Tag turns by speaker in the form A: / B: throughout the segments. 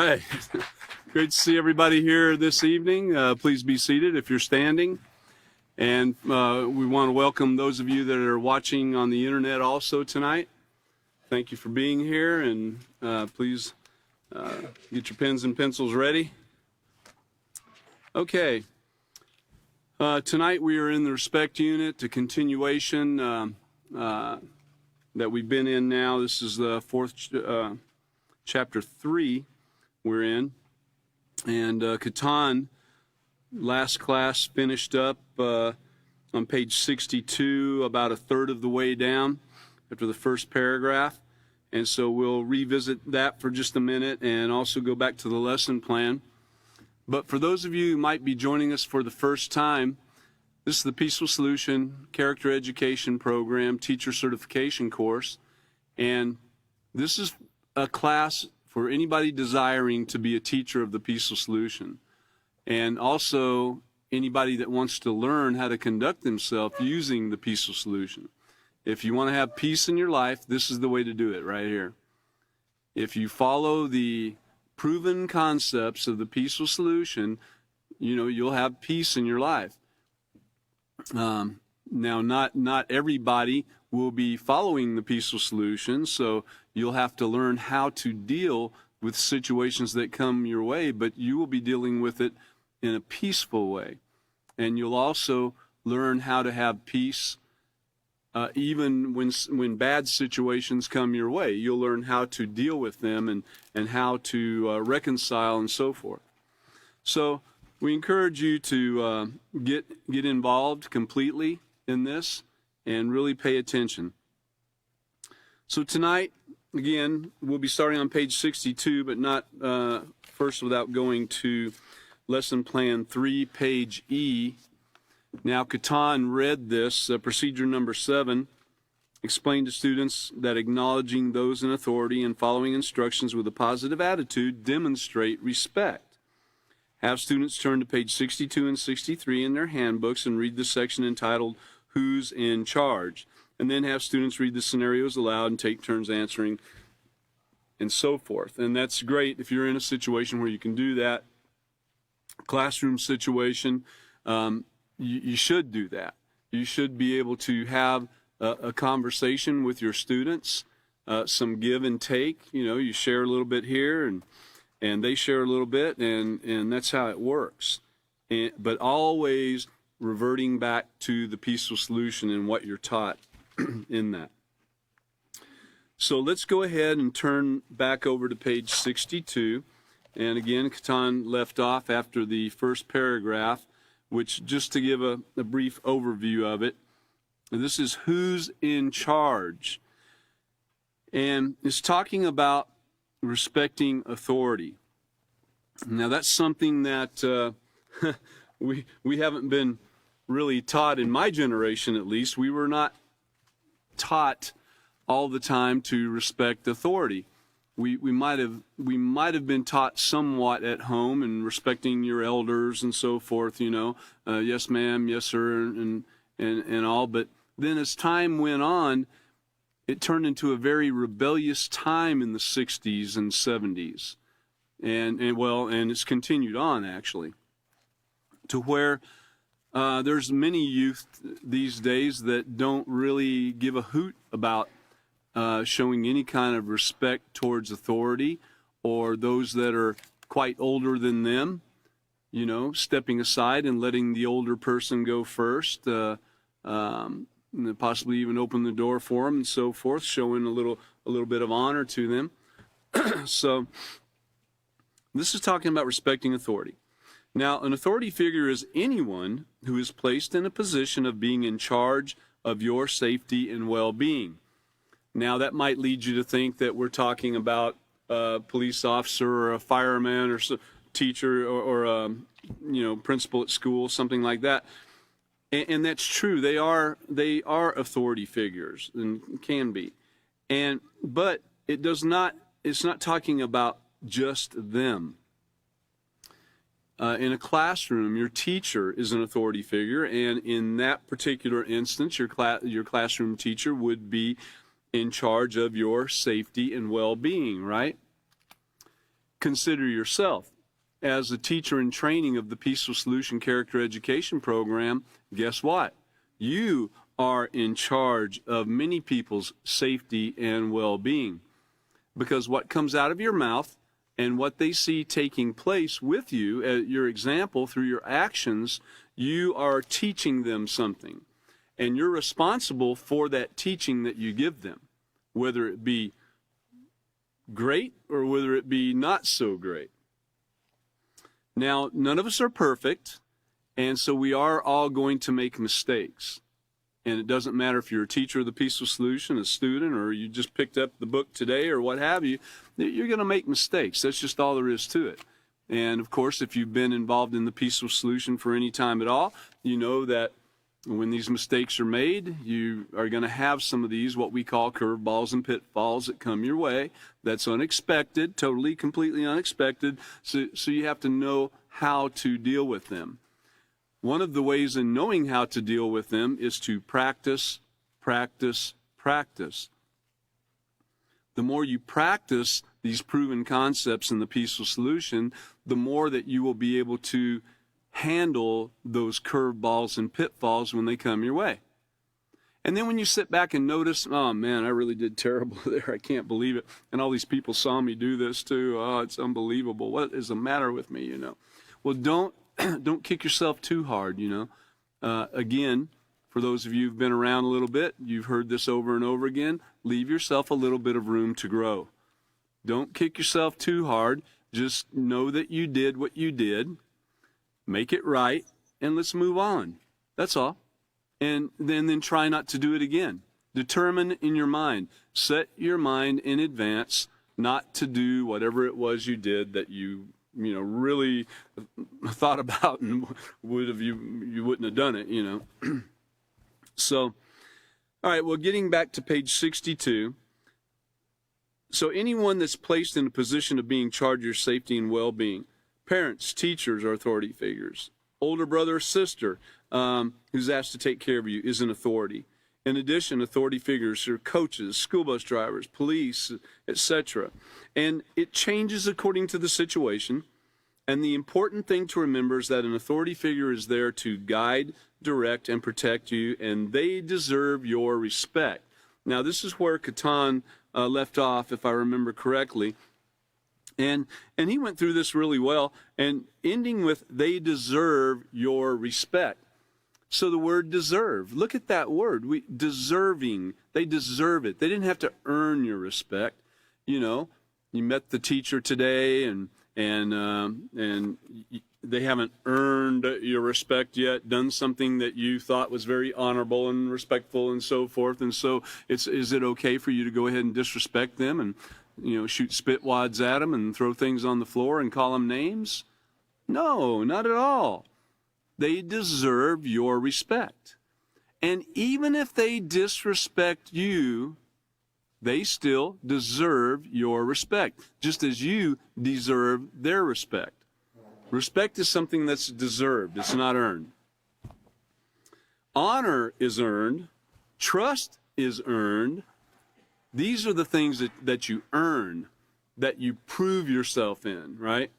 A: right. Great to see everybody here this evening. Please be seated if you're standing. And we want to welcome those of you that are watching on the internet also tonight. Thank you for being here, and please get your pens and pencils ready. Okay. Tonight we are in the Respect Unit, a continuation that we've been in now. This is the fourth chapter 3 we're in. And Catan, last class, finished up on page 62, about a third of the way down after the first paragraph. And so we'll revisit that for just a minute and also go back to the lesson plan. But for those of you who might be joining us for the first time, this is the Peaceful Solution Character Education Program Teacher Certification Course. And this is a class for anybody desiring to be a teacher of the Peaceful Solution. And also anybody that wants to learn how to conduct themselves using the Peaceful Solution. If you want to have peace in your life, this is the way to do it right here. If you follow the proven concepts of the Peaceful Solution, you'll have peace in your life. Now, not everybody will be following the Peaceful Solution, so you'll have to learn how to deal with situations that come your way, but you will be dealing with it in a peaceful way. And you'll also learn how to have peace even when bad situations come your way. You'll learn how to deal with them and how to reconcile and so forth. So we encourage you to get involved completely in this and really pay attention. So tonight, again, we'll be starting on page 62, but not first without going to lesson plan 3, page E. Now, Catan read this, procedure number 7, explained to students that acknowledging those in authority and following instructions with a positive attitude demonstrate respect. Have students turn to page 62 and 63 in their handbooks and read the section entitled, Who's in Charge? And then have students read the scenarios aloud and take turns answering and so forth. And that's great if you're in a situation where you can do that. Classroom situation, you should do that. You should be able to have a conversation with your students, some give and take. You share a little bit here and they share a little bit, and that's how it works. But always reverting back to the Peaceful Solution and what you're taught in that. So let's go ahead and turn back over to page 62. And again, Catan left off after the first paragraph, which, just to give a brief overview of it, this is who's in charge. And it's talking about respecting authority. Now, that's something that we haven't been really taught in my generation, at least. We were not taught all the time to respect authority. We might have been taught somewhat at home and respecting your elders and so forth, yes ma'am, yes sir, and all. But then as time went on, it turned into a very rebellious time in the 60s and 70s. And it's continued on, actually, to where there's many youth these days that don't really give a hoot about showing any kind of respect towards authority or those that are quite older than them, stepping aside and letting the older person go first, and possibly even open the door for them and so forth, showing a little bit of honor to them. So this is talking about respecting authority. Now, an authority figure is anyone who is placed in a position of being in charge of your safety and well-being. Now, that might lead you to think that we're talking about a police officer or a fireman or teacher or principal at school, something like that. And that's true. They are authority figures and can be. But it's not talking about just them. In a classroom, your teacher is an authority figure, and in that particular instance, your classroom teacher would be in charge of your safety and well-being, right? consider yourself. As a teacher in training of the Peaceful Solution Character Education Program, guess what? You are in charge of many people's safety and well-being, because what comes out of your mouth and what they see taking place with you, your example through your actions, you are teaching them something. And you're responsible for that teaching that you give them, whether it be great or whether it be not so great. Now, none of us are perfect, and so we are all going to make mistakes. And it doesn't matter if you're a teacher of the Peaceful Solution, a student, or you just picked up the book today or what have you, you're going to make mistakes. That's just all there is to it. And, of course, if you've been involved in the Peaceful Solution for any time at all, you know that when these mistakes are made, you are going to have some of these, what we call curveballs and pitfalls that come your way. That's unexpected, totally, completely unexpected. So you have to know how to deal with them. One of the ways in knowing how to deal with them is to practice, practice, practice. The more you practice these proven concepts in the Peaceful Solution, the more that you will be able to handle those curveballs and pitfalls when they come your way. And then when you sit back and notice, oh man, I really did terrible there, I can't believe it, and all these people saw me do this too, oh, it's unbelievable, what is the matter with me, Well, don't kick yourself too hard, Again, for those of you who've been around a little bit, you've heard this over and over again, leave yourself a little bit of room to grow. Don't kick yourself too hard, just know that you did what you did, make it right, and let's move on. That's all. And then try not to do it again. Determine in your mind. Set your mind in advance not to do whatever it was you did that you really thought about and you wouldn't have done it, So, all right, well, getting back to page 62. So anyone that's placed in a position of being charged your safety and well-being, parents, teachers are authority figures. Older brother or sister who's asked to take care of you is an authority. In addition, authority figures are coaches, school bus drivers, police, etc. And it changes according to the situation. And the important thing to remember is that an authority figure is there to guide, direct, and protect you, and they deserve your respect. Now, this is where Catan left off, if I remember correctly. And he went through this really well, and ending with, they deserve your respect. So the word deserve, look at that word, deserving, they deserve it. They didn't have to earn your respect. You met the teacher today, and they haven't earned your respect yet, done something that you thought was very honorable and respectful and so forth. And so is it okay for you to go ahead and disrespect them and shoot spit wads at them and throw things on the floor and call them names? No, not at all. They deserve your respect. And even if they disrespect you, they still deserve your respect, just as you deserve their respect. Respect is something that's deserved. It's not earned. Honor is earned. Trust is earned. These are the things that you earn, that you prove yourself in, right?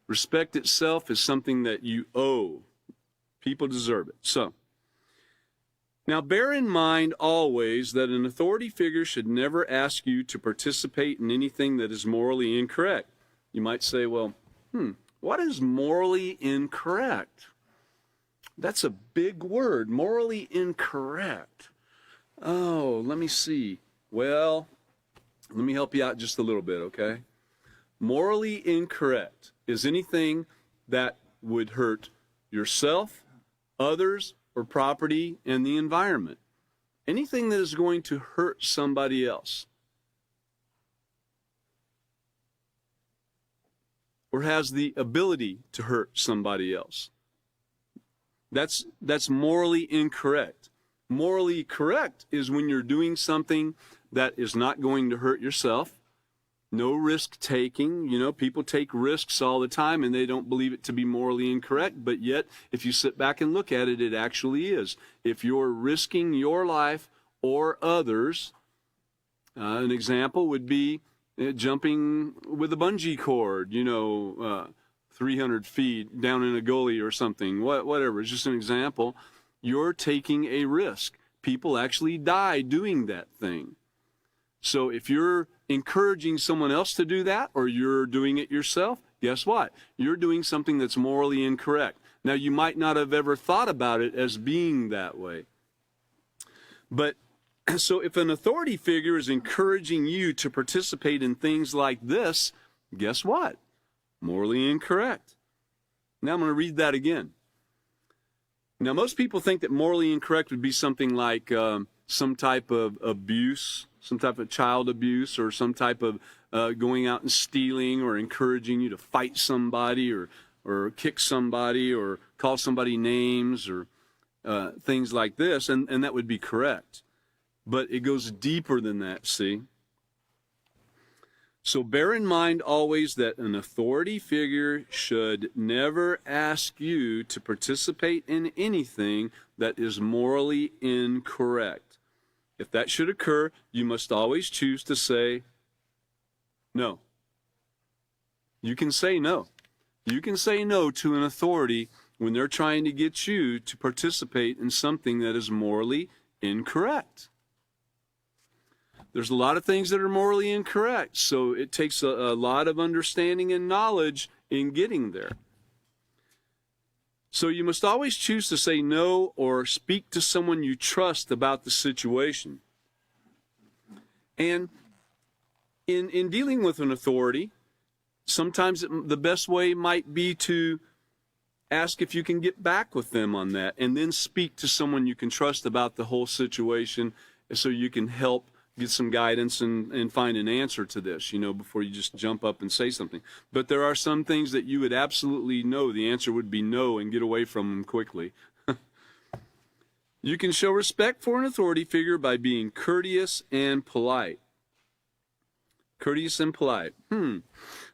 A: Respect itself is something that you owe. People deserve it. So, now bear in mind always that an authority figure should never ask you to participate in anything that is morally incorrect. You might say, well, what is morally incorrect? That's a big word, morally incorrect. Oh, let me see. Well, let me help you out just a little bit, okay? Morally incorrect is anything that would hurt yourself, others, or property and the environment. Anything that is going to hurt somebody else or has the ability to hurt somebody else. That's morally incorrect. Morally correct is when you're doing something that is not going to hurt yourself. No risk taking. People take risks all the time and they don't believe it to be morally incorrect, but yet if you sit back and look at it, it actually is. If you're risking your life or others, an example would be jumping with a bungee cord, 300 feet down in a gully or something, whatever. It's just an example. You're taking a risk. People actually die doing that thing. So if you're encouraging someone else to do that, or you're doing it yourself, guess what? You're doing something that's morally incorrect. Now, you might not have ever thought about it as being that way. But so if an authority figure is encouraging you to participate in things like this, guess what? Morally incorrect. Now I'm going to read that again. Now, most people think that morally incorrect would be something like some type of abuse, some type of child abuse, or some type of going out and stealing, or encouraging you to fight somebody, or kick somebody, or call somebody names, or things like this, and that would be correct. But it goes deeper than that, see? So bear in mind always that an authority figure should never ask you to participate in anything that is morally incorrect. If that should occur, you must always choose to say no. You can say no. You can say no to an authority when they're trying to get you to participate in something that is morally incorrect. There's a lot of things that are morally incorrect, so it takes a lot of understanding and knowledge in getting there. So you must always choose to say no or speak to someone you trust about the situation. And in dealing with an authority, sometimes the best way might be to ask if you can get back with them on that, and then speak to someone you can trust about the whole situation so you can help get some guidance and find an answer to this, before you just jump up and say something. But there are some things that you would absolutely know the answer would be no, and get away from them quickly. You can show respect for an authority figure by being courteous and polite. Courteous and polite.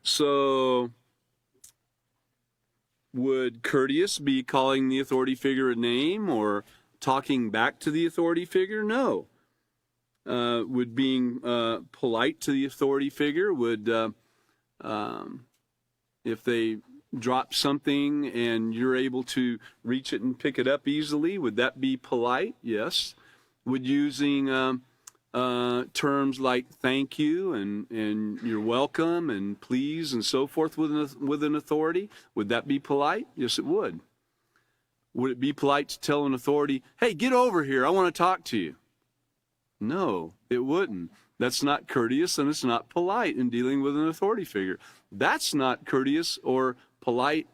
A: So would courteous be calling the authority figure a name or talking back to the authority figure? No. Would being polite to the authority figure, would if they drop something and you're able to reach it and pick it up easily, would that be polite? Yes. Would using terms like thank you and you're welcome and please and so forth with an authority, would that be polite? Yes, it would. Would it be polite to tell an authority, hey, get over here, I want to talk to you? No, it wouldn't. That's not courteous, and it's not polite in dealing with an authority figure. That's not courteous or polite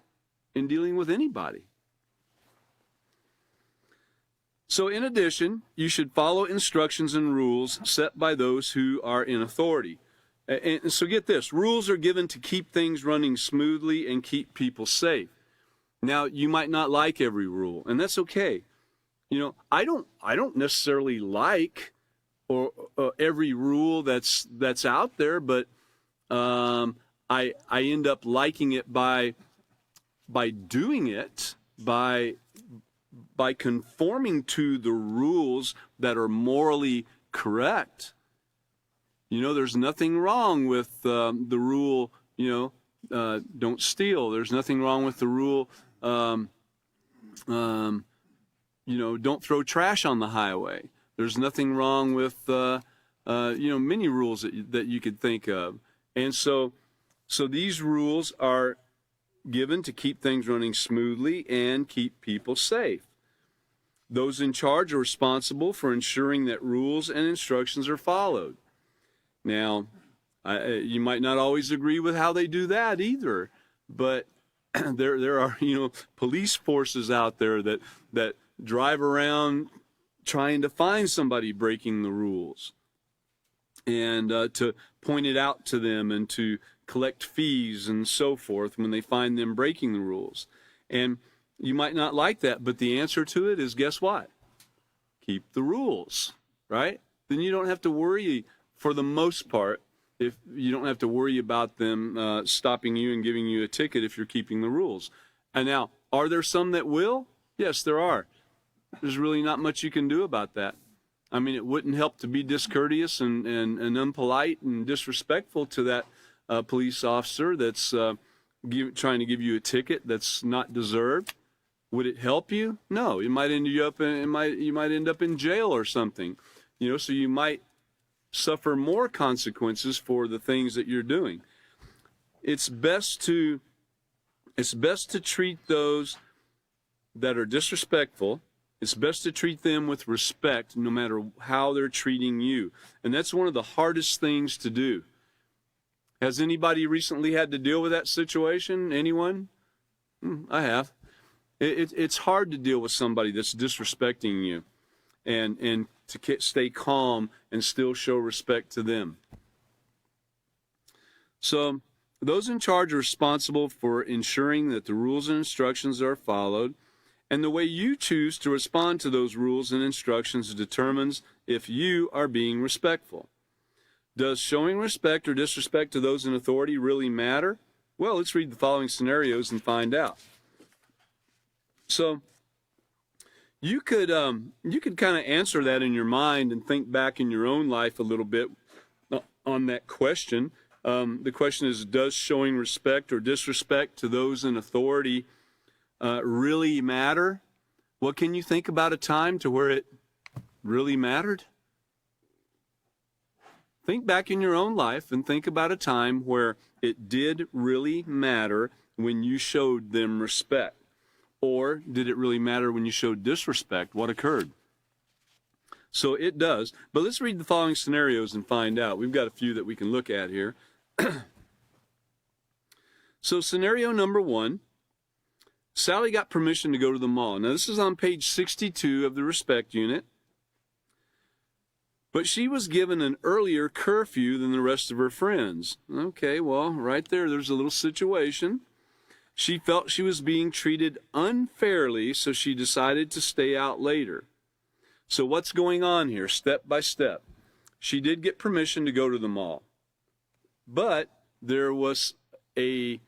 A: in dealing with anybody. So in addition, you should follow instructions and rules set by those who are in authority. And so get this, rules are given to keep things running smoothly and keep people safe. Now, you might not like every rule, and that's okay. I don't necessarily like or every rule that's out there, but I end up liking it by doing it, by conforming to the rules that are morally correct. There's nothing wrong with the rule, don't steal. There's nothing wrong with the rule, don't throw trash on the highway. There's nothing wrong with, many rules that you could think of. And so these rules are given to keep things running smoothly and keep people safe. Those in charge are responsible for ensuring that rules and instructions are followed. Now, you might not always agree with how they do that either, but there are, police forces out there that drive around trying to find somebody breaking the rules and to point it out to them and to collect fees and so forth when they find them breaking the rules. And you might not like that, but the answer to it is, guess what? Keep the rules, right? Then you don't have to worry, for the most part, if you don't have to worry about them stopping you and giving you a ticket if you're keeping the rules. And now, are there some that will? Yes, there are. There's really not much you can do about that. I mean, it wouldn't help to be discourteous and unpolite and disrespectful to that police officer that's trying to give you a ticket that's not deserved. Would it help you? No. It might end you up you might end up in jail or something. So you might suffer more consequences for the things that you're doing. It's best to treat those that are disrespectful. It's best to treat them with respect no matter how they're treating you. And that's one of the hardest things to do. Has anybody recently had to deal with that situation? Anyone? I have. It's hard to deal with somebody that's disrespecting you and to stay calm and still show respect to them. So those in charge are responsible for ensuring that the rules and instructions are followed, and the way you choose to respond to those rules and instructions determines if you are being respectful. Does showing respect or disrespect to those in authority really matter? Well, let's read the following scenarios and find out. So you could kind of answer that in your mind and think back in your own life a little bit on that question. The question is, does showing respect or disrespect to those in authority really matter? Well, can you think about a time to where it really mattered? Think back in your own life and think about a time where it did really matter when you showed them respect. Or did it really matter when you showed disrespect? What occurred? So it does. But let's read the following scenarios and find out. We've got a few that we can look at here. So scenario number 1, Sally got permission to go to the mall. Now this is on page 62 of the respect unit. But she was given an earlier curfew than the rest of her friends. Okay, well, right there's a little situation. She felt she was being treated unfairly, so she decided to stay out later. So what's going on here, step by step? She did get permission to go to the mall, but there was a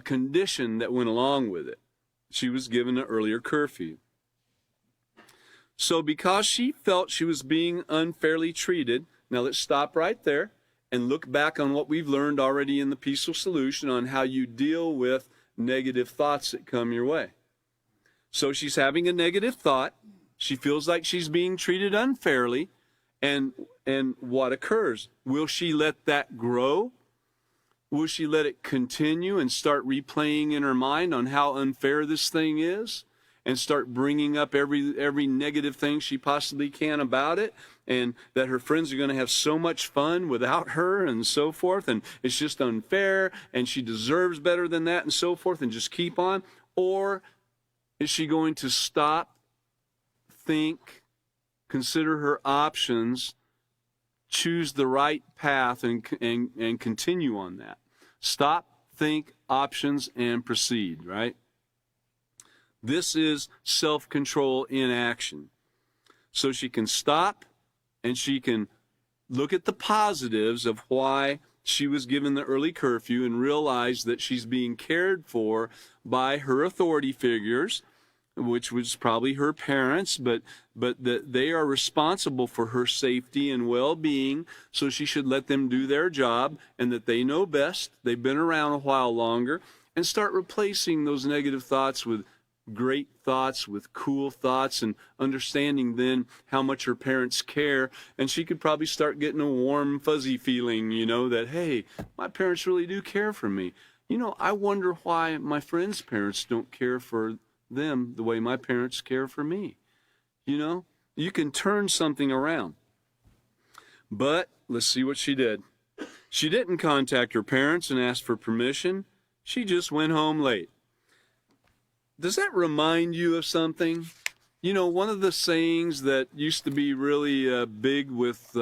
A: condition that went along with it. She was given an earlier curfew. So because she felt she was being unfairly treated, now let's stop right there and look back on what we've learned already in the Peaceful Solution on how you deal with negative thoughts that come your way. So she's having a negative thought. She feels like she's being treated unfairly. And what occurs? Will she let that grow? Will she let it continue and start replaying in her mind on how unfair this thing is? And start bringing up every negative thing she possibly can about it, and that her friends are going to have so much fun without her and so forth, and it's just unfair, and she deserves better than that and so forth, and just keep on? Or is she going to stop, think, consider her options, choose the right path, and continue on that? Stop, think, options, and proceed, right? This is self-control in action. So she can stop and she can look at the positives of why she was given the early curfew and realize that she's being cared for by her authority figures, which was probably her parents, but that they are responsible for her safety and well-being, so she should let them do their job, and that they know best, they've been around a while longer, and start replacing those negative thoughts with great thoughts, with cool thoughts, and understanding then how much her parents care. And she could probably start getting a warm, fuzzy feeling, that, hey, my parents really do care for me. I wonder why my friends' parents don't care for them the way my parents care for me. You can turn something around. But let's see what she did. She didn't contact her parents and ask for permission. She just went home late. Does that remind you of something? One of the sayings that used to be really big with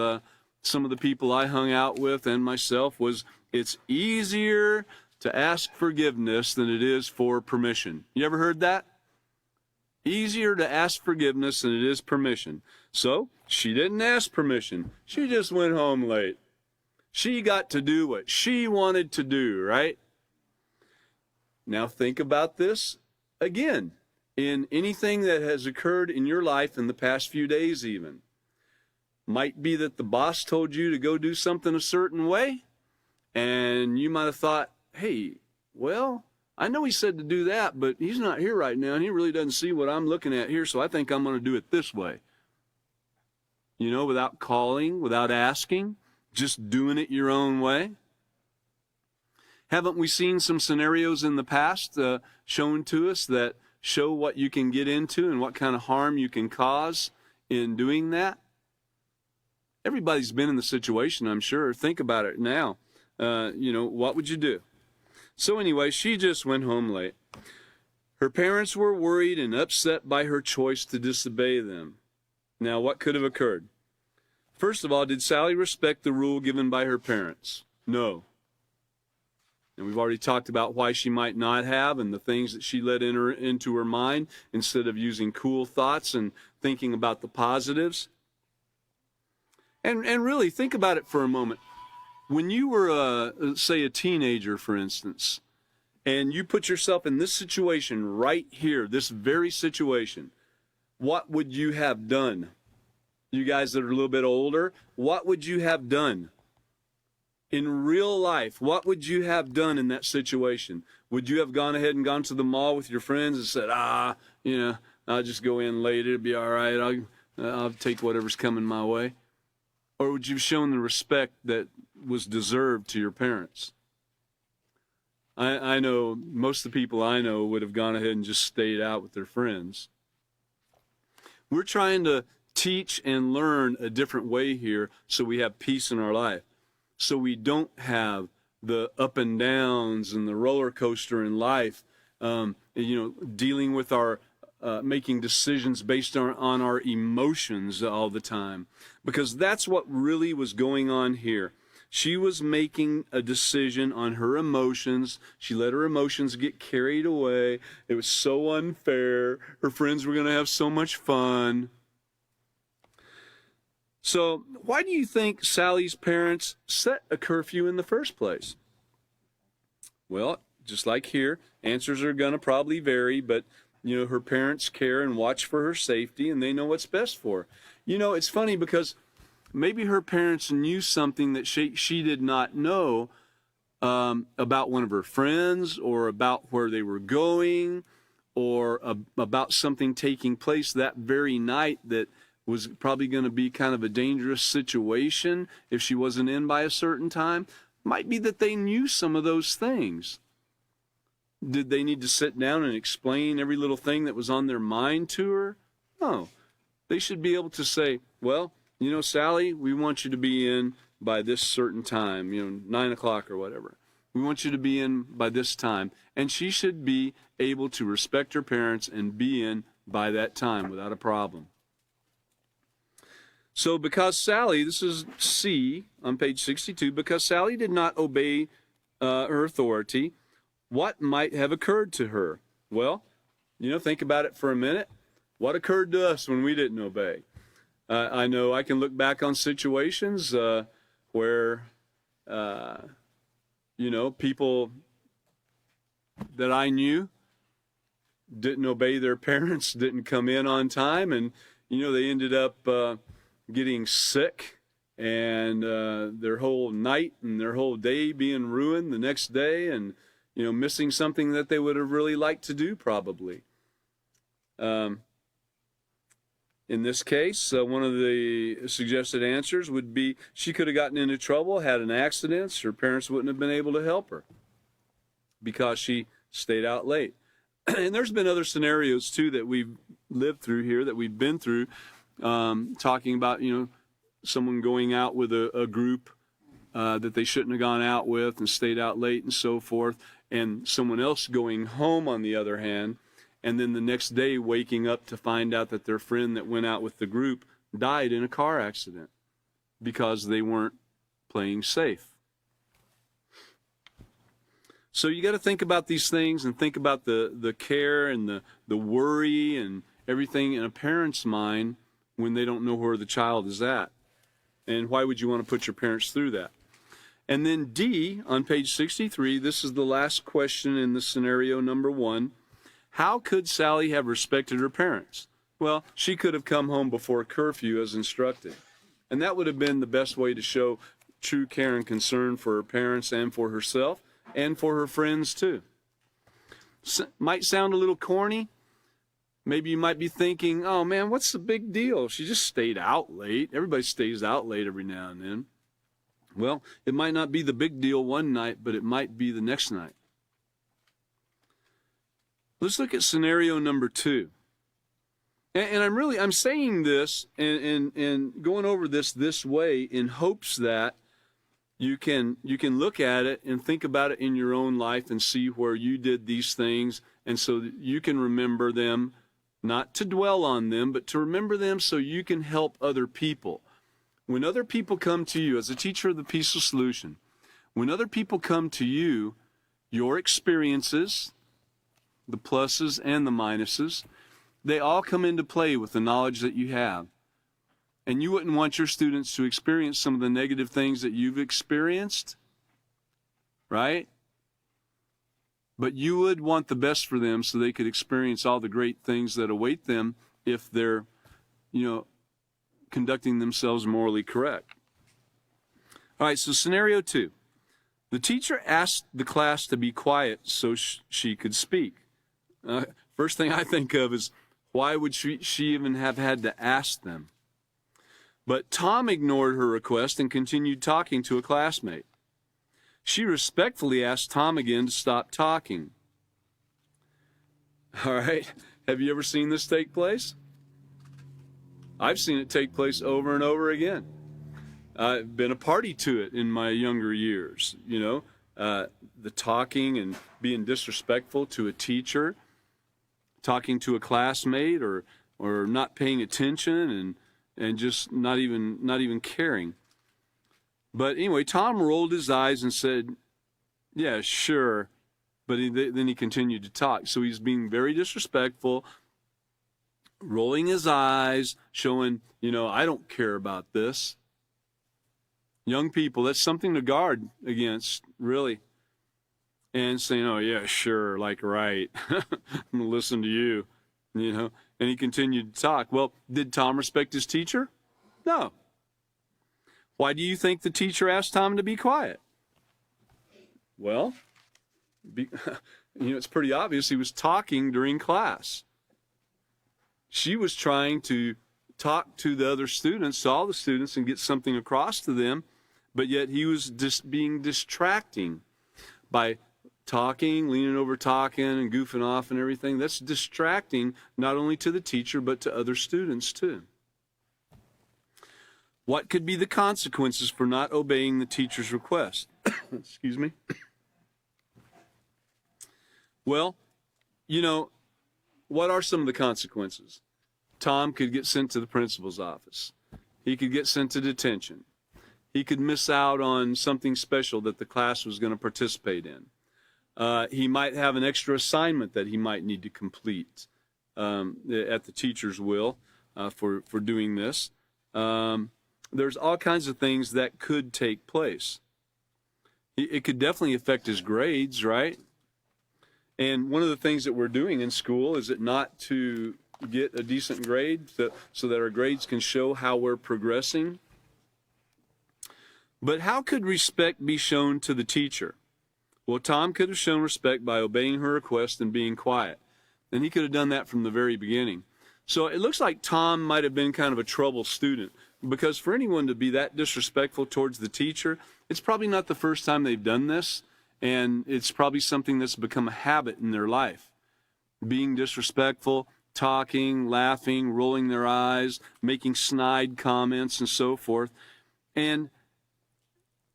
A: some of the people I hung out with and myself was, it's easier to ask forgiveness than it is for permission. You ever heard that? Easier to ask forgiveness than it is permission. So she didn't ask permission. She just went home late. She got to do what she wanted to do, right? Now think about this again, in anything that has occurred in your life in the past few days even. Might be that the boss told you to go do something a certain way, and you might have thought, hey, well, I know he said to do that, but he's not here right now, and he really doesn't see what I'm looking at here, so I think I'm going to do it this way. You know, without calling, without asking, just doing it your own way. Haven't we seen some scenarios in the past shown to us that show what you can get into and what kind of harm you can cause in doing that? Everybody's been in the situation, I'm sure. Think about it now. What would you do? So anyway, she just went home late. Her parents were worried and upset by her choice to disobey them. Now, what could have occurred? First of all, did Sally respect the rule given by her parents? No. And we've already talked about why she might not have and the things that she let into her mind instead of using cool thoughts and thinking about the positives. And really, think about it for a moment. When you were, say, a teenager, for instance, and you put yourself in this situation right here, this very situation, what would you have done? You guys that are a little bit older, what would you have done? In real life, what would you have done in that situation? Would you have gone ahead and gone to the mall with your friends and said, I'll just go in late, it'll be all right, I'll take whatever's coming my way? Or would you have shown the respect that was deserved to your parents? I know most of the people I know would have gone ahead and just stayed out with their friends. We're trying to teach and learn a different way here so we have peace in our life. So we don't have the up and downs and the roller coaster in life, dealing with our making decisions based on our emotions all the time. Because that's what really was going on here. She was making a decision on her emotions. She let her emotions get carried away. It was so unfair. Her friends were going to have so much fun. So why do you think Sally's parents set a curfew in the first place? Well, just like here, answers are going to probably vary, but her parents care and watch for her safety, and they know what's best for her. It's funny because maybe her parents knew something that she did not know about one of her friends, or about where they were going, or about something taking place that very night that was probably going to be kind of a dangerous situation if she wasn't in by a certain time. Might be that they knew some of those things. Did they need to sit down and explain every little thing that was on their mind to her? No. They should be able to say, well, Sally, we want you to be in by this certain time, 9 o'clock or whatever. We want you to be in by this time. And she should be able to respect her parents and be in by that time without a problem. So because Sally, this is C on page 62, because Sally did not obey her authority, what might have occurred to her? Well, think about it for a minute. What occurred to us when we didn't obey? I know I can look back on situations where, people that I knew didn't obey their parents, didn't come in on time, and, they ended up getting sick, and their whole night and their whole day being ruined the next day, and missing something that they would have really liked to do probably. In this case, one of the suggested answers would be she could have gotten into trouble, had an accident. Her parents wouldn't have been able to help her because she stayed out late. And there's been other scenarios too that we've lived through here, that we've been through, talking about, someone going out with a group that they shouldn't have gone out with and stayed out late and so forth, and someone else going home on the other hand, and then the next day waking up to find out that their friend that went out with the group died in a car accident because they weren't playing safe. So you got to think about these things and think about the care and the worry and everything in a parent's mind when they don't know where the child is at. And why would you want to put your parents through that? And then D, on page 63, this is the last question in the scenario number 1. How could Sally have respected her parents? Well, she could have come home before curfew as instructed. And that would have been the best way to show true care and concern for her parents and for herself and for her friends too. Might sound a little corny. Maybe you might be thinking, oh man, what's the big deal? She just stayed out late. Everybody stays out late every now and then. Well, it might not be the big deal one night, but it might be the next night. Let's look at scenario number 2. And I'm saying this and going over this way in hopes that you can look at it and think about it in your own life and see where you did these things, and so that you can remember them, not to dwell on them, but to remember them so you can help other people. When other people come to you, as a teacher of the Peaceful Solution, when other people come to you, your experiences, the pluses and the minuses, they all come into play with the knowledge that you have. And you wouldn't want your students to experience some of the negative things that you've experienced, right? But you would want the best for them so they could experience all the great things that await them if they're, conducting themselves morally correct. All right, so scenario 2. The teacher asked the class to be quiet so she could speak. First thing I think of is, why would she even have had to ask them? But Tom ignored her request and continued talking to a classmate. She respectfully asked Tom again to stop talking. All right, have you ever seen this take place? I've seen it take place over and over again. I've been a party to it in my younger years, the talking and being disrespectful to a teacher, talking to a classmate, or not paying attention and just not even caring. But anyway, Tom rolled his eyes and said, yeah, sure. But then he continued to talk. So he's being very disrespectful, rolling his eyes, showing, I don't care about this. Young people, that's something to guard against, really. And saying, oh, yeah, sure, like, right. I'm going to listen to you, And he continued to talk. Well, did Tom respect his teacher? No. Why do you think the teacher asked Tom to be quiet? Well, it's pretty obvious he was talking during class. She was trying to talk to the other students, to all the students, and get something across to them, but yet he was just being distracting by talking, leaning over talking and goofing off and everything. That's distracting not only to the teacher, but to other students too. What could be the consequences for not obeying the teacher's request? Excuse me. Well, what are some of the consequences? Tom could get sent to the principal's office. He could get sent to detention. He could miss out on something special that the class was going to participate in. He might have an extra assignment that he might need to complete at the teacher's will for doing this. There's all kinds of things that could take place. It could definitely affect his grades, right? And one of the things that we're doing in school is it not to get a decent grade so that our grades can show how we're progressing. But how could respect be shown to the teacher? Well, Tom could have shown respect by obeying her request and being quiet. And he could have done that from the very beginning. So it looks like Tom might have been kind of a trouble student, because for anyone to be that disrespectful towards the teacher, it's probably not the first time they've done this, and it's probably something that's become a habit in their life. Being disrespectful, talking, laughing, rolling their eyes, making snide comments, and so forth. And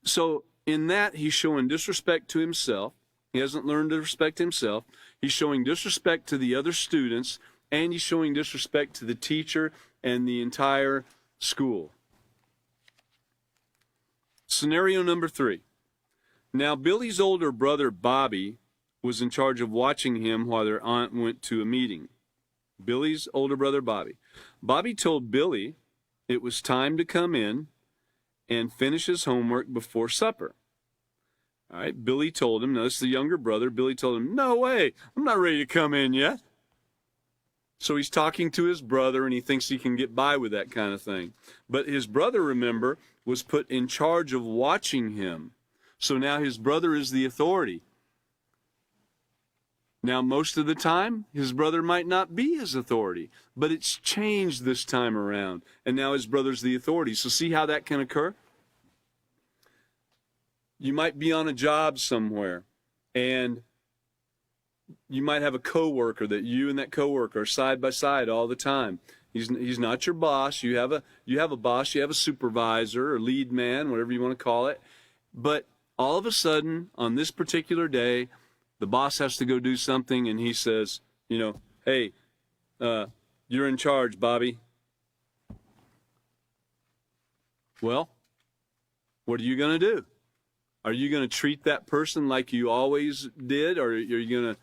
A: so in that, he's showing disrespect to himself. He hasn't learned to respect himself. He's showing disrespect to the other students, and he's showing disrespect to the teacher and the entire school. Scenario number 3. Now, Billy's older brother, Bobby, was in charge of watching him while their aunt went to a meeting. Billy's older brother, Bobby. Bobby told Billy it was time to come in and finish his homework before supper. All right, Billy told him, now this is the younger brother, Billy told him, no way, I'm not ready to come in yet. So he's talking to his brother, and he thinks he can get by with that kind of thing. But his brother, remember, was put in charge of watching him. So now his brother is the authority. Now, most of the time, his brother might not be his authority, but it's changed this time around, and now his brother's the authority. So see how that can occur? You might be on a job somewhere, and you might have a coworker that you and that coworker are side by side all the time. He's not your boss. You have a boss. You have a supervisor or lead man, whatever you want to call it. But all of a sudden, on this particular day, the boss has to go do something, and he says, hey, you're in charge, Bobby. Well, what are you going to do? Are you going to treat that person like you always did, or are you going to,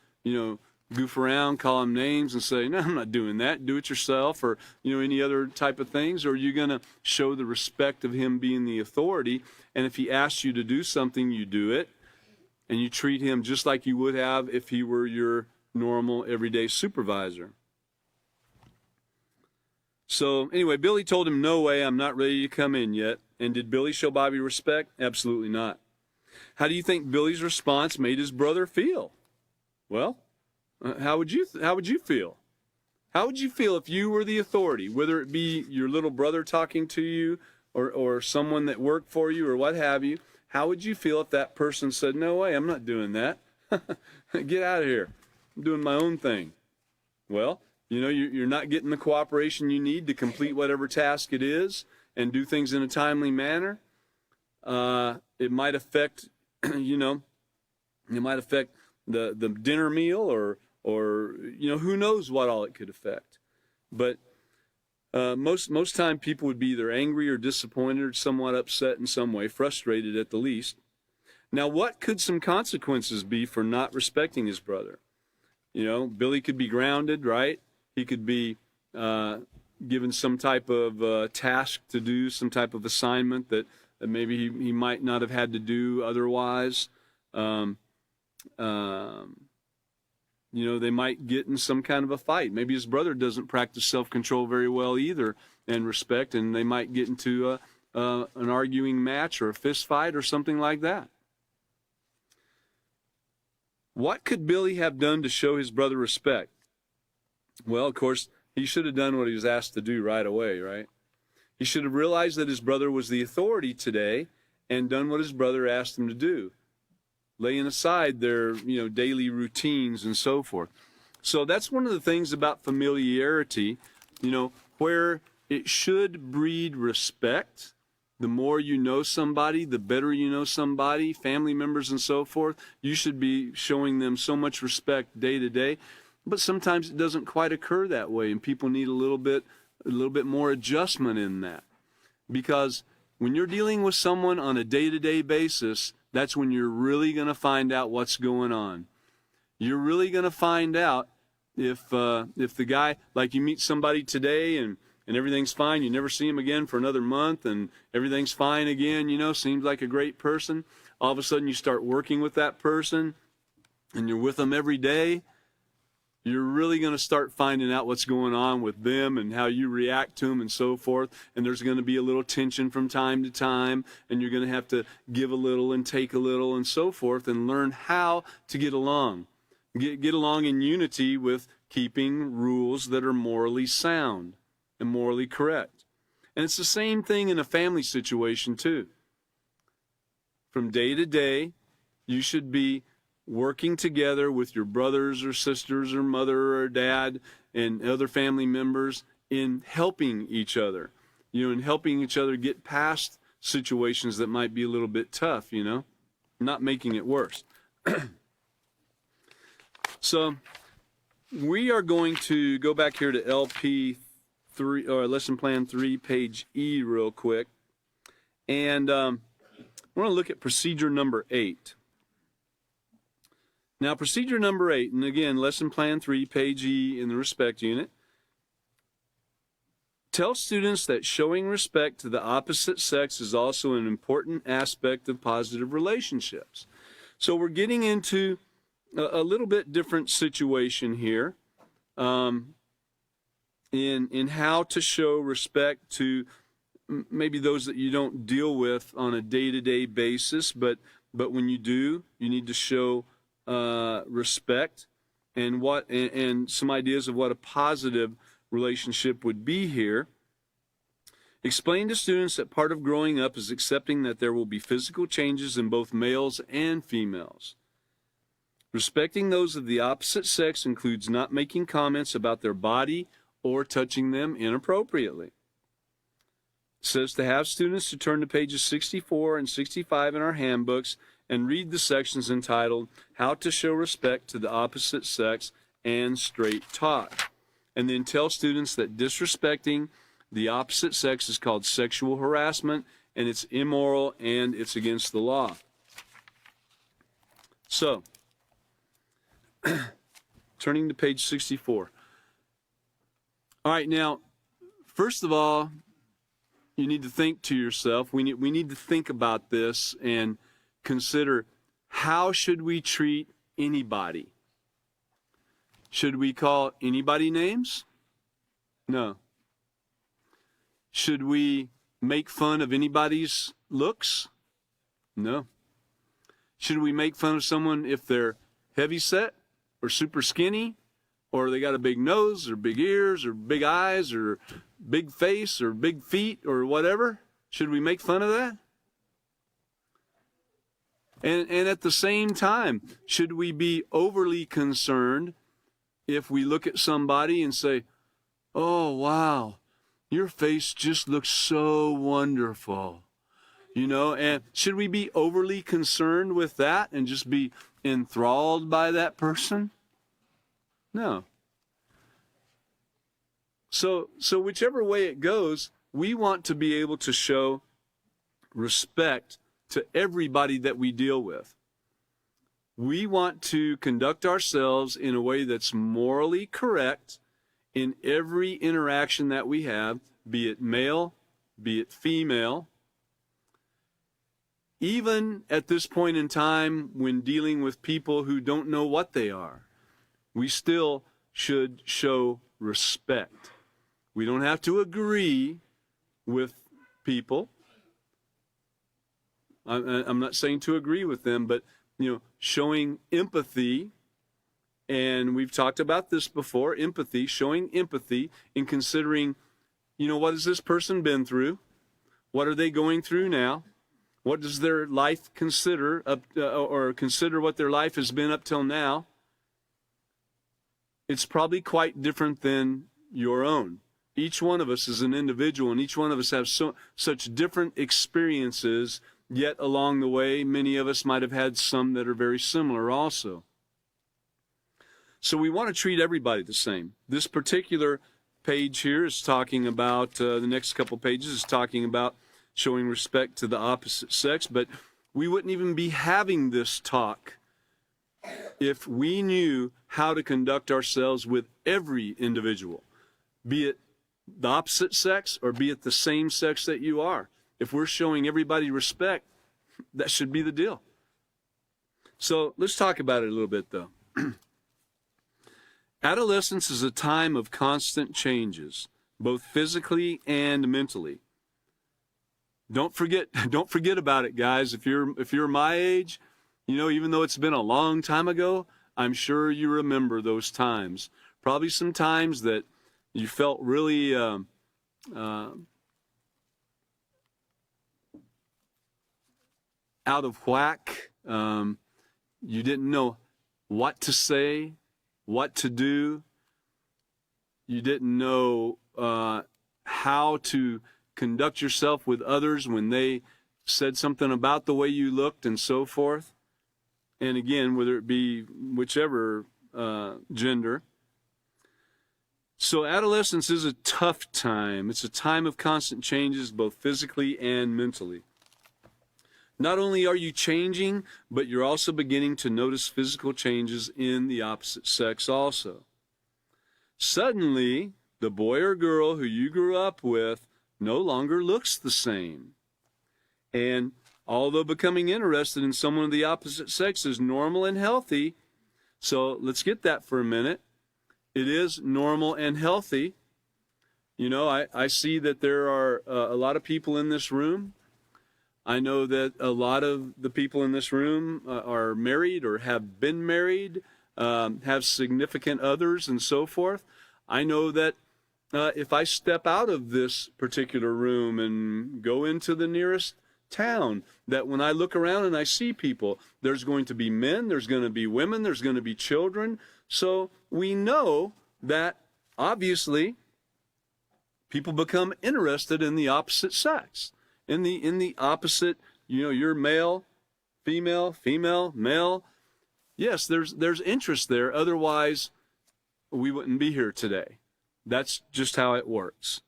A: goof around, call them names, and say, no, I'm not doing that, do it yourself, or, any other type of things? Or are you going to show the respect of him being the authority, and if he asks you to do something, you do it, and you treat him just like you would have if he were your normal, everyday supervisor? So, anyway, Billy told him, no way, I'm not ready to come in yet. And did Billy show Bobby respect? Absolutely not. How do you think Billy's response made his brother feel? Well, how would you feel? How would you feel if you were the authority, whether it be your little brother talking to you or someone that worked for you or what have you? How would you feel if that person said, no way, I'm not doing that. Get out of here. I'm doing my own thing. Well, you're not getting the cooperation you need to complete whatever task it is and do things in a timely manner. It might affect, it might affect the dinner meal or who knows what all it could affect. But most time people would be either angry or disappointed or somewhat upset in some way, frustrated at the least. Now, what could some consequences be for not respecting his brother? Billy could be grounded, right? He could be given some type of task to do, some type of assignment that maybe he might not have had to do otherwise. They might get in some kind of a fight. Maybe his brother doesn't practice self-control very well either and respect, and they might get into an arguing match or a fist fight or something like that. What could Billy have done to show his brother respect? Well, of course, he should have done what he was asked to do right away, right? He should have realized that his brother was the authority today and done what his brother asked him to do, laying aside their, daily routines and so forth. So that's one of the things about familiarity, where it should breed respect. The more you know somebody, the better you know somebody, family members and so forth. You should be showing them so much respect day to day. But sometimes it doesn't quite occur that way, and people need a little bit more adjustment in that. Because when you're dealing with someone on a day-to-day basis, that's when you're really going to find out what's going on. You're really going to find out if the guy, like you meet somebody today and everything's fine, you never see him again for another month, and everything's fine again, seems like a great person. All of a sudden you start working with that person, and you're with them every day. You're really going to start finding out what's going on with them and how you react to them and so forth. And there's going to be a little tension from time to time, and you're going to have to give a little and take a little and so forth and learn how to get along. Get along in unity with keeping rules that are morally sound and morally correct. And it's the same thing in a family situation too. From day to day, you should be working together with your brothers or sisters or mother or dad and other family members in helping each other, and helping each other get past situations that might be a little bit tough, not making it worse. So we are going to go back here to LP 3 or Lesson Plan 3, page E real quick. And we're going to look at procedure number 8. Now, procedure number 8, and again, Lesson Plan 3, page E in the respect unit. Tell students that showing respect to the opposite sex is also an important aspect of positive relationships. So we're getting into a little bit different situation here. in how to show respect to maybe those that you don't deal with on a day-to-day basis, but when you do, you need to show respect, and some ideas of what a positive relationship would be here. Explain to students that part of growing up is accepting that there will be physical changes in both males and females. Respecting those of the opposite sex includes not making comments about their body or touching them inappropriately. It says to have students to turn to pages 64 and 65 in our handbooks and read the sections entitled How to Show Respect to the Opposite Sex and Straight Talk. And then tell students that disrespecting the opposite sex is called sexual harassment, and it's immoral and it's against the law. So, turning to page 64. All right, now, first of all, you need to think to yourself, we need to think about this and consider, how should we treat anybody? Should we call anybody names? No. Should we make fun of anybody's looks? No. Should we make fun of someone if they're heavy set or super skinny, or they got a big nose or big ears or big eyes or big face or big feet or whatever? Should we make fun of that? And at the same time, should we be overly concerned if we look at somebody and say, oh, wow, your face just looks so wonderful? You know, and should we be overly concerned with that and just be enthralled by that person? No. So whichever way it goes, we want to be able to show respect to everybody that we deal with. We want to conduct ourselves in a way that's morally correct in every interaction that we have, be it male, be it female. Even at this point in time, when dealing with people who don't know what they are, we still should show respect. We don't have to agree with people. I'm not saying to agree with them, but, you know, showing empathy, and we've talked about this before, empathy, showing empathy in considering, you know, what has this person been through? What are they going through now? What does their life consider, or consider what their life has been up till now? It's probably quite different than your own. Each one of us is an individual, and each one of us has such different experiences, yet along the way, many of us might have had some that are very similar also. So we want to treat everybody the same. This particular page here is talking about, the next couple pages is talking about showing respect to the opposite sex, but we wouldn't even be having this talk if we knew how to conduct ourselves with every individual, be it the opposite sex or be it the same sex that you are. If we're showing everybody respect, that should be the deal. So let's talk about it a little bit, though. Adolescence is a time of constant changes, both physically and mentally. Don't forget about it, guys. If you're my age, you know, even though it's been a long time ago, I'm sure you remember those times. Probably some times that you felt really out of whack. You didn't know what to say, what to do. You didn't know how to conduct yourself with others when they said something about the way you looked and so forth. And again, whether it be whichever gender. So adolescence is a tough time. It's a time of constant changes, both physically and mentally. Not only are you changing, but you're also beginning to notice physical changes in the opposite sex also. Suddenly, the boy or girl who you grew up with no longer looks the same. And although becoming interested in someone of the opposite sex is normal and healthy, so let's get that for a minute. It is normal and healthy. You know, I see that there are a lot of people in this room. I know that a lot of the people in this room are married or have been married, have significant others and so forth. I know that if I step out of this particular room and go into the nearest town, that when I look around and I see people, there's going to be men, there's going to be women, there's going to be children. So we know that obviously people become interested in the opposite sex, in the opposite, you know, you're male, female, female, male. Yes, there's interest there. Otherwise, we wouldn't be here today. That's just how it works.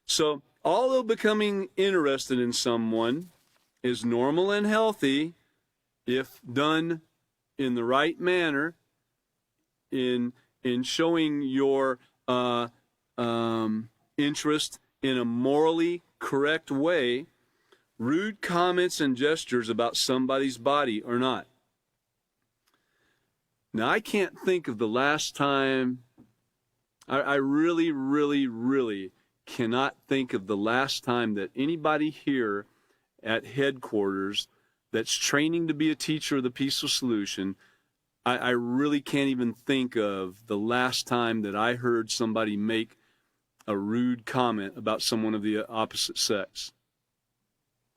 A: So, although becoming interested in someone is normal and healthy if done in the right manner, in showing your interest in a morally correct way, rude comments and gestures about somebody's body are not. Now, I can't think of the last time, I really, really, really cannot think of the last time that anybody here at headquarters that's training to be a teacher of the Peaceful Solution, I really can't even think of the last time that I heard somebody make a rude comment about someone of the opposite sex.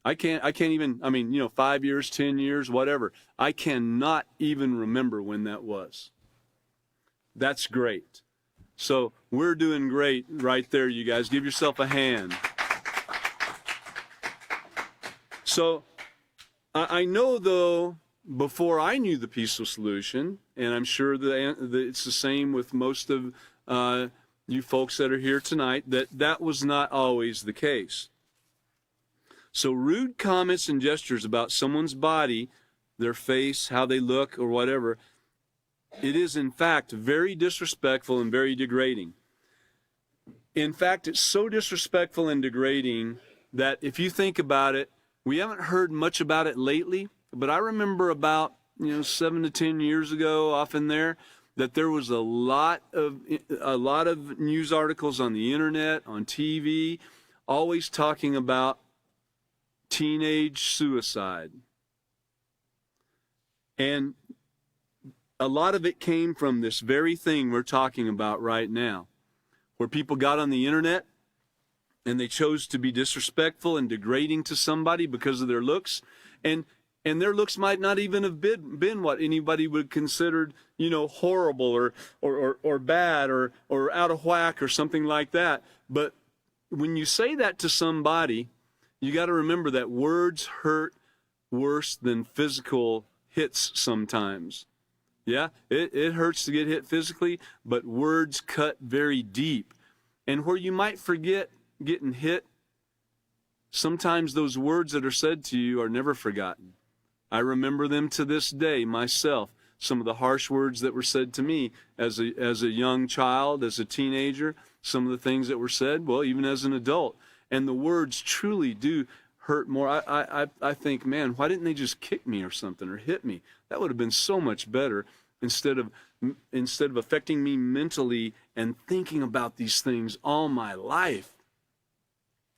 A: I can't even, 5 years, 10 years, whatever. I cannot even remember when that was. That's great. So we're doing great right there, you guys. Give yourself a hand. So I know, though, before I knew the Peaceful Solution, and I'm sure that it's the same with most of you folks that are here tonight, that was not always the case. So rude comments and gestures about someone's body, their face, how they look, or whatever, it is in fact very disrespectful and very degrading. In fact, it's so disrespectful and degrading that if you think about it, we haven't heard much about it lately, but I remember about 7 to 10 years ago, off in there, that there was a lot of news articles on the internet, on TV, always talking about teenage suicide. And a lot of it came from this very thing we're talking about right now, where people got on the internet and they chose to be disrespectful and degrading to somebody because of their looks, and their looks might not even have been what anybody would consider, horrible or bad or out of whack or something like that. But when you say that to somebody, you got to remember that words hurt worse than physical hits sometimes. Yeah, it hurts to get hit physically, but words cut very deep. And where you might forget getting hit, sometimes those words that are said to you are never forgotten. I remember them to this day myself, some of the harsh words that were said to me as a young child, as a teenager, some of the things that were said, well, even as an adult. And the words truly do hurt more. I think, man, why didn't they just kick me or something or hit me? That would have been so much better instead of affecting me mentally and thinking about these things all my life,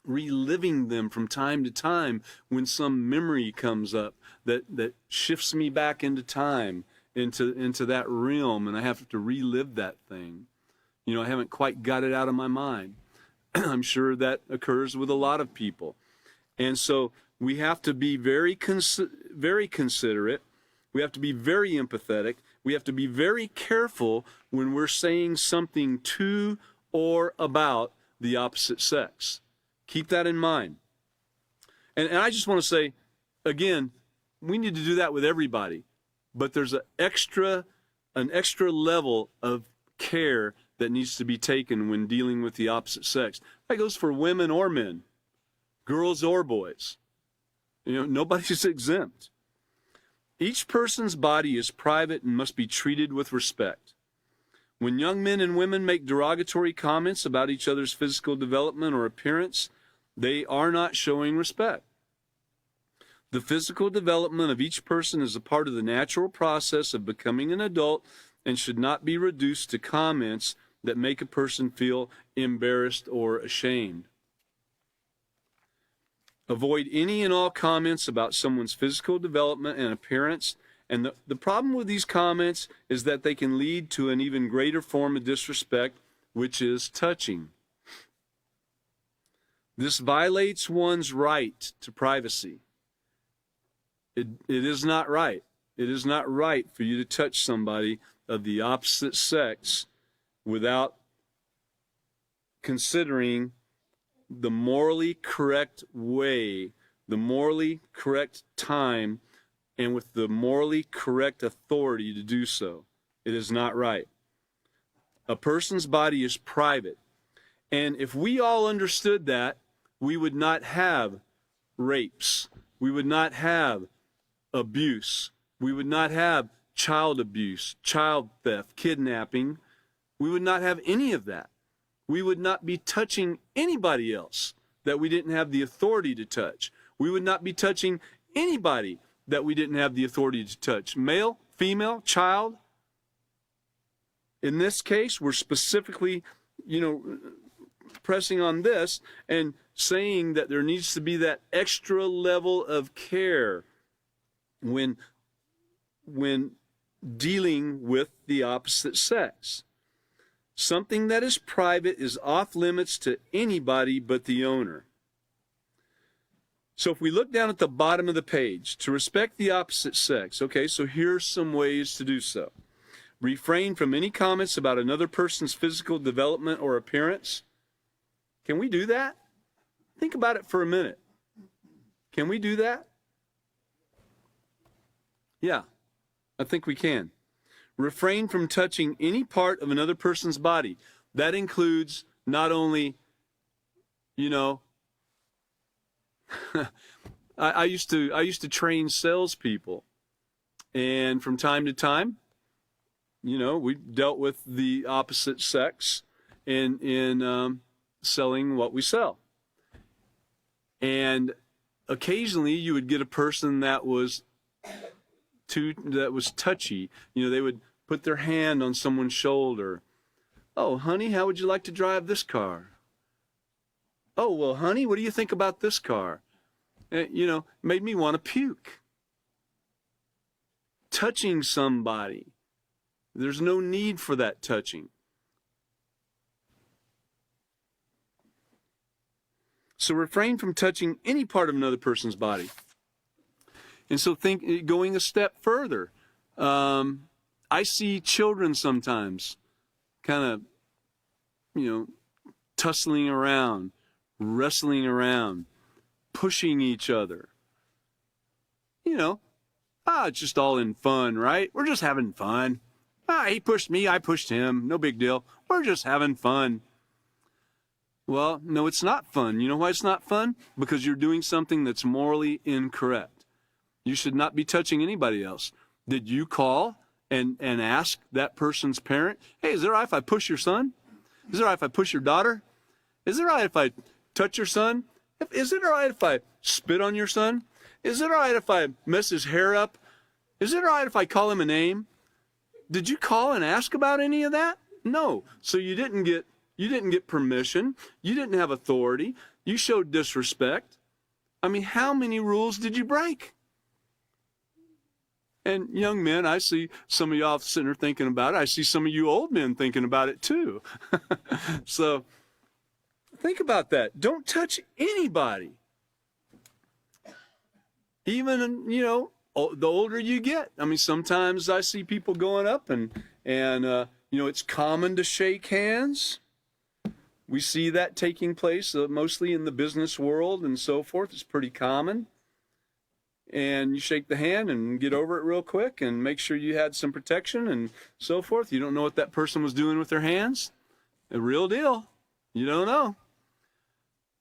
A: reliving them from time to time when some memory comes up that shifts me back into time, into that realm, and I have to relive that thing. I haven't quite got it out of my mind. I'm sure that occurs with a lot of people. And so we have to be very considerate. We have to be very empathetic. We have to be very careful when we're saying something to or about the opposite sex. Keep that in mind. And I just want to say, again, we need to do that with everybody. But there's an extra level of care that needs to be taken when dealing with the opposite sex. That goes for women or men, girls or boys. Nobody's exempt. Each person's body is private and must be treated with respect. When young men and women make derogatory comments about each other's physical development or appearance, they are not showing respect. The physical development of each person is a part of the natural process of becoming an adult and should not be reduced to comments that make a person feel embarrassed or ashamed. Avoid any and all comments about someone's physical development and appearance. And the problem with these comments is that they can lead to an even greater form of disrespect, which is touching. This violates one's right to privacy. It is not right. It is not right for you to touch somebody of the opposite sex without considering the morally correct way, the morally correct time, and with the morally correct authority to do so. It is not right. A person's body is private. And if we all understood that, we would not have rapes. We would not have abuse. We would not have child abuse, child theft, kidnapping. We would not have any of that. We would not be touching anybody else that we didn't have the authority to touch. We would not be touching anybody that we didn't have the authority to touch. Male, female, child. In this case, we're specifically, pressing on this and saying that there needs to be that extra level of care when dealing with the opposite sex. Something that is private is off limits to anybody but the owner. So if we look down at the bottom of the page, to respect the opposite sex, okay, so here's some ways to do so. Refrain from any comments about another person's physical development or appearance. Can we do that? Think about it for a minute. Can we do that? Yeah, I think we can. Refrain from touching any part of another person's body. That includes not only, I used to train salespeople, and from time to time, we dealt with the opposite sex in selling what we sell. And occasionally, you would get a person that was touchy. They would put their hand on someone's shoulder. Oh, honey, how would you like to drive this car? Oh, well, honey, what do you think about this car? Made me want to puke. Touching somebody. There's no need for that touching. So refrain from touching any part of another person's body. And so going a step further, I see children sometimes kind of, tussling around, wrestling around, pushing each other. It's just all in fun, right? We're just having fun. He pushed me, I pushed him, no big deal. We're just having fun. Well, no, it's not fun. You know why it's not fun? Because you're doing something that's morally incorrect. You should not be touching anybody else. Did you call and ask that person's parent, hey, is it all right if I push your son? Is it all right if I push your daughter? Is it all right if I touch your son? Is it all right if I spit on your son? Is it all right if I mess his hair up? Is it all right if I call him a name? Did you call and ask about any of that? No. So you didn't get permission. You didn't have authority. You showed disrespect. I mean, how many rules did you break? And young men, I see some of y'all sitting there thinking about it. I see some of you old men thinking about it too. So think about that. Don't touch anybody. Even, the older you get. I mean, sometimes I see people going up and it's common to shake hands. We see that taking place mostly in the business world and so forth. It's pretty common. And you shake the hand and get over it real quick and make sure you had some protection and so forth. You don't know what that person was doing with their hands. A real deal. You don't know.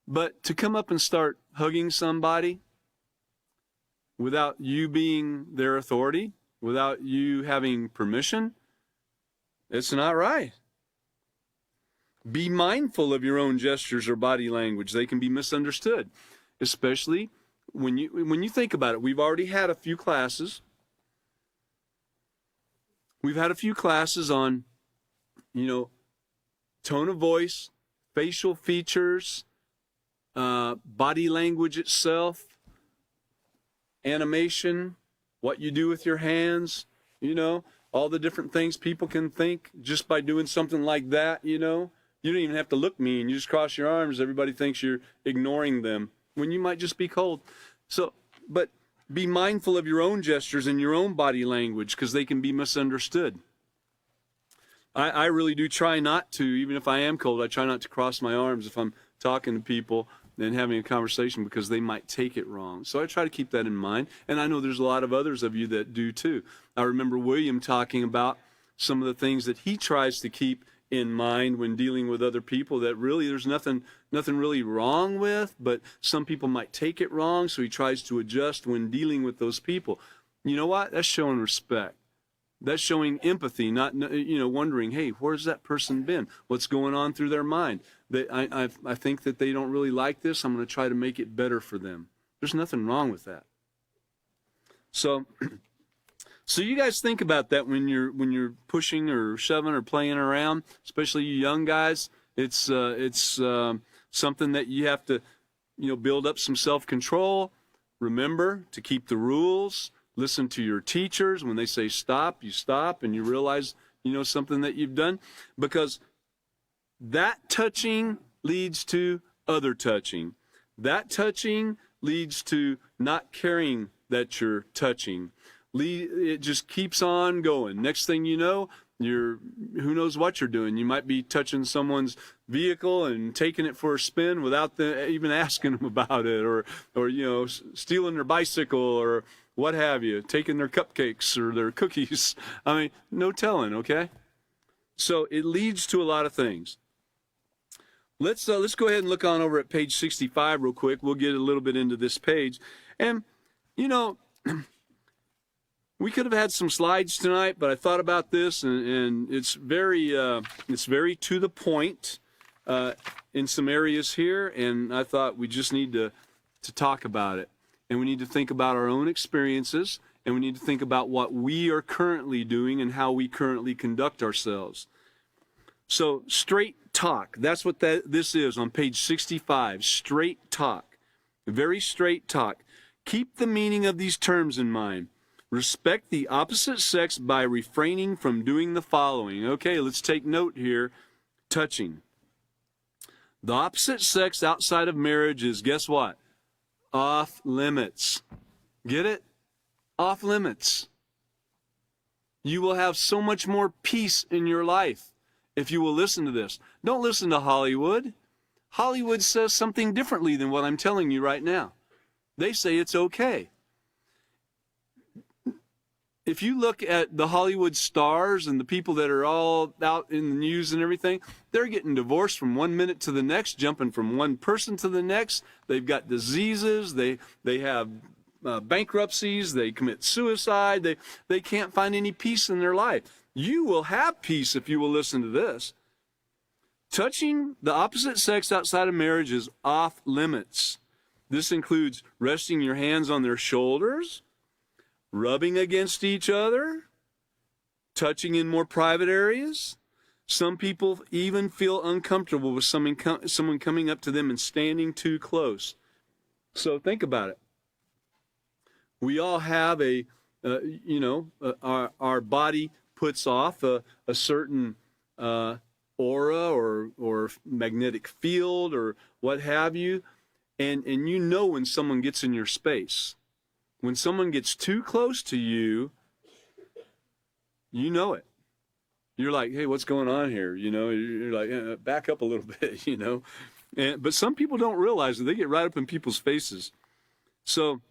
A: But to come up and start hugging somebody without you being their authority, without you having permission, it's not right. Be mindful of your own gestures or body language. They can be misunderstood, especially when you think about it. We've already had a few classes. We've had a few classes on, tone of voice, facial features, body language itself, animation, what you do with your hands, all the different things people can think just by doing something like that, You don't even have to look mean. You just cross your arms. Everybody thinks you're ignoring them when you might just be cold. So, but be mindful of your own gestures and your own body language because they can be misunderstood. I really do try not to, even if I am cold, I try not to cross my arms if I'm talking to people and having a conversation because they might take it wrong. So I try to keep that in mind. And I know there's a lot of others of you that do too. I remember William talking about some of the things that he tries to keep in mind when dealing with other people that really there's nothing really wrong with, but some people might take it wrong. So he tries to adjust when dealing with those people. You know what? That's showing respect. That's showing empathy, not wondering, hey, where's that person been? What's going on through their mind? I think that they don't really like this. I'm going to try to make it better for them. There's nothing wrong with that. So you guys think about that when you're pushing or shoving or playing around, especially you young guys. It's something that you have to build up some self-control. Remember to keep the rules. Listen to your teachers. When they say stop, you stop and you realize, something that you've done. Because that touching leads to other touching. That touching leads to not caring that you're touching. It just keeps on going. Next thing you know, who knows what you're doing. You might be touching someone's vehicle and taking it for a spin without even asking them about it, or stealing their bicycle or what have you, taking their cupcakes or their cookies. I mean, no telling, okay? So it leads to a lot of things. Let's go ahead and look on over at page 65 real quick. We'll get a little bit into this page. And, we could have had some slides tonight, but I thought about this, and it's very to the point in some areas here, and I thought we just need to talk about it. And we need to think about our own experiences, and we need to think about what we are currently doing and how we currently conduct ourselves. So straight talk, that's what this is on page 65, straight talk, very straight talk. Keep the meaning of these terms in mind. Respect the opposite sex by refraining from doing the following. Okay, let's take note here. Touching. The opposite sex outside of marriage is, guess what? Off limits. Get it? Off limits. You will have so much more peace in your life if you will listen to this. Don't listen to Hollywood. Hollywood says something differently than what I'm telling you right now. They say it's okay. If you look at the Hollywood stars and the people that are all out in the news and everything, they're getting divorced from one minute to the next, jumping from one person to the next. They've got diseases. They have bankruptcies. They commit suicide. They can't find any peace in their life. You will have peace if you will listen to this. Touching the opposite sex outside of marriage is off limits. This includes resting your hands on their shoulders, rubbing against each other, touching in more private areas. Some people even feel uncomfortable with someone coming up to them and standing too close. So think about it. We all have our body puts off a certain aura or magnetic field or what have you, and when someone gets in your space. When someone gets too close to you, you know it. You're like, hey, what's going on here? You're like, back up a little bit, but some people don't realize that they get right up in people's faces. So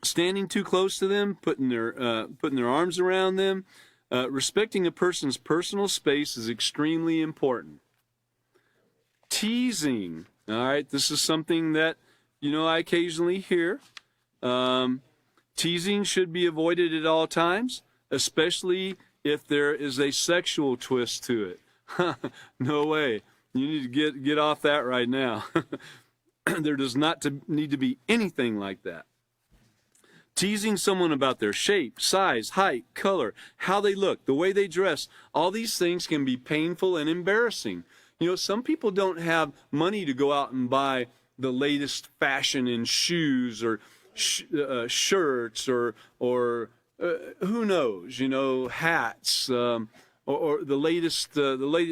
A: standing too close to them, putting their arms around them, respecting a person's personal space is extremely important. Teasing, all right, this is something that, I occasionally hear. Teasing should be avoided at all times, especially if there is a sexual twist to it. No way. You need to get off that right now. There does not need to be anything like that. Teasing someone about their shape, size, height, color, how they look, the way they dress, all these things can be painful and embarrassing. You know, some people don't have money to go out and buy the latest fashion in shoes or shirts or who knows, you know, hats, or the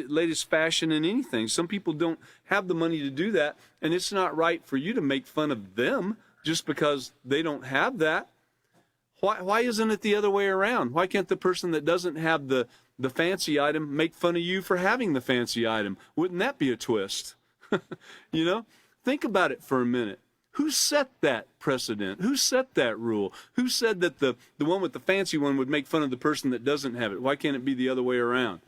A: latest fashion in anything. Some people don't have the money to do that, and it's not right for you to make fun of them just because they don't have that. Why isn't it the other way around? Why can't the person that doesn't have the fancy item make fun of you for having the fancy item? Wouldn't that be a twist? You know, think about it for a minute. Who set that precedent? Who set that rule? Who said that the one with the fancy one would make fun of the person that doesn't have it? Why can't it be the other way around?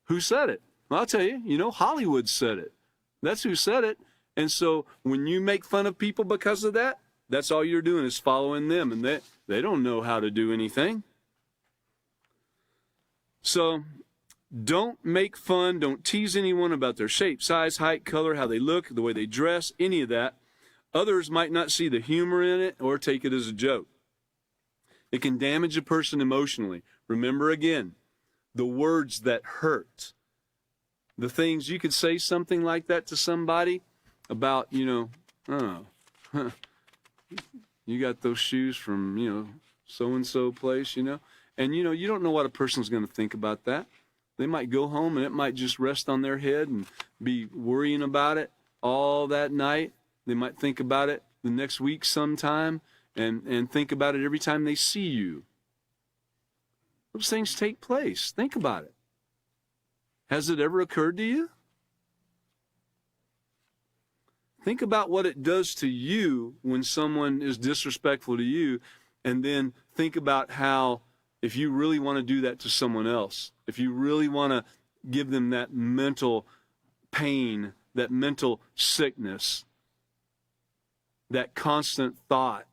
A: Who said it? Well, I'll tell you, you know, Hollywood said it. That's who said it. And so when you make fun of people because of that, that's all you're doing is following them, and they don't know how to do anything. So don't make fun, don't tease anyone about their shape, size, height, color, how they look, the way they dress, any of that. Others might not see the humor in it or take it as a joke. It can damage a person emotionally. Remember again, the words that hurt. The things you could say something like that to somebody about, you know, oh, you got those shoes from, you know, so-and-so place, you know. And, you know, you don't know what a person's going to think about that. They might go home and it might just rest on their head and be worrying about it all that night. They might think about it the next week sometime and think about it every time they see you. Those things take place. Think about it. Has it ever occurred to you? Think about what it does to you when someone is disrespectful to you, and then think about how, if you really want to do that to someone else, if you really want to give them that mental pain, that mental sickness, that constant thought,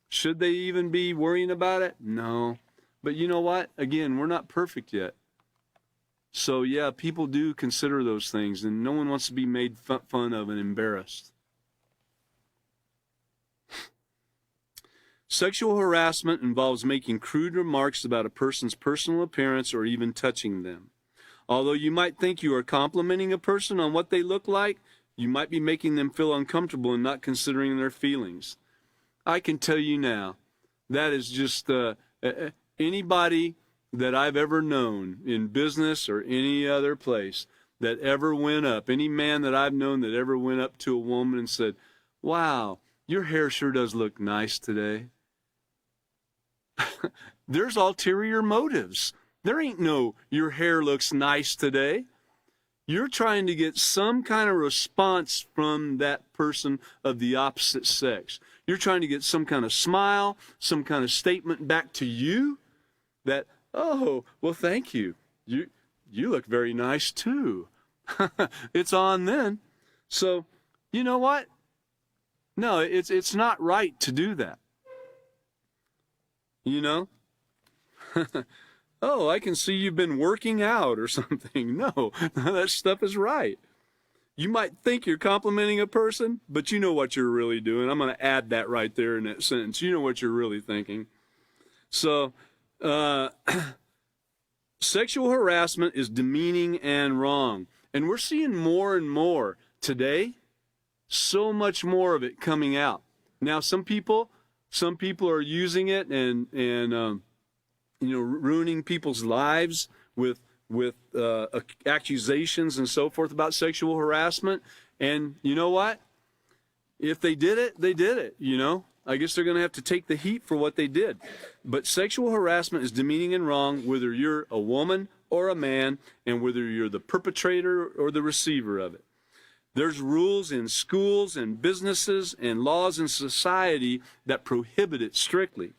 A: should they even be worrying about it? No. But you know what? Again, we're not perfect yet. So yeah, people do consider those things, and no one wants to be made fun of and embarrassed. Sexual harassment involves making crude remarks about a person's personal appearance or even touching them. Although you might think you are complimenting a person on what they look like, you might be making them feel uncomfortable and not considering their feelings. I can tell you now, that is just anybody that I've ever known in business or any other place that ever went up, any man that I've known that ever went up to a woman and said, "Wow, your hair sure does look nice today." There's ulterior motives. There ain't no, "Your hair looks nice today." You're trying to get some kind of response from that person of the opposite sex. You're trying to get some kind of smile, some kind of statement back to you that, "Oh, well, thank you. You look very nice too." It's on then. So, you know what? No, it's not right to do that. You know? "Oh, I can see you've been working out," or something. No, that stuff is right. You might think you're complimenting a person, but you know what you're really doing. I'm going to add that right there in that sentence. You know what you're really thinking. So, sexual harassment is demeaning and wrong. And we're seeing more and more today, so much more of it coming out. Now, some people are using it and you know, ruining people's lives with accusations and so forth about sexual harassment. And you know what? If they did it, they did it, you know. I guess they're going to have to take the heat for what they did. But sexual harassment is demeaning and wrong, whether you're a woman or a man, and whether you're the perpetrator or the receiver of it. There's rules in schools and businesses and laws in society that prohibit it strictly.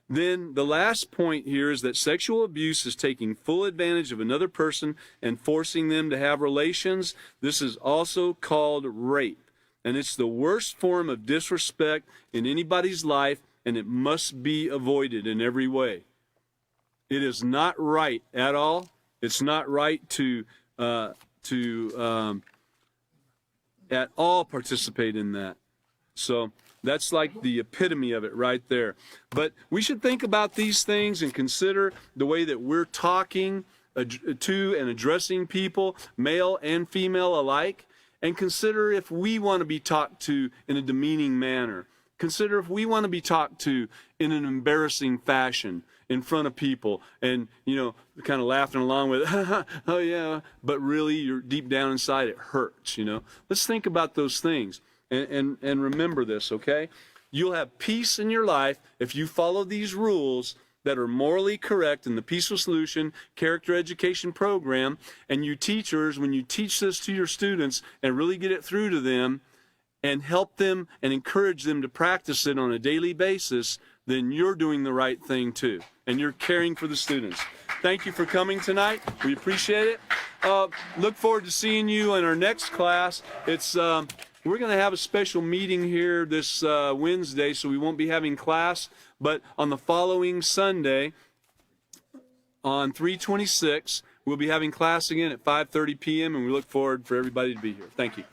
A: Then the last point here is that sexual abuse is taking full advantage of another person and forcing them to have relations. This is also called rape. And it's the worst form of disrespect in anybody's life, and it must be avoided in every way. It is not right at all. It's not right to at all participate in that. So that's like the epitome of it right there. But we should think about these things and consider the way that we're talking to and addressing people, male and female alike, and consider if we want to be talked to in a demeaning manner. Consider if we want to be talked to in an embarrassing fashion in front of people and, kind of laughing along with, oh yeah, but really you're deep down inside it hurts, Let's think about those things and remember this, okay? You'll have peace in your life if you follow these rules that are morally correct in the Peaceful Solution Character Education Program. And you teachers, when you teach this to your students and really get it through to them and help them and encourage them to practice it on a daily basis, then you're doing the right thing too. And you're caring for the students. Thank you for coming tonight. We appreciate it. Look forward to seeing you in our next class. We're going to have a special meeting here this Wednesday, so we won't be having class. But on the following Sunday, on 3/26, we'll be having class again at 5:30 p.m., and we look forward for everybody to be here. Thank you.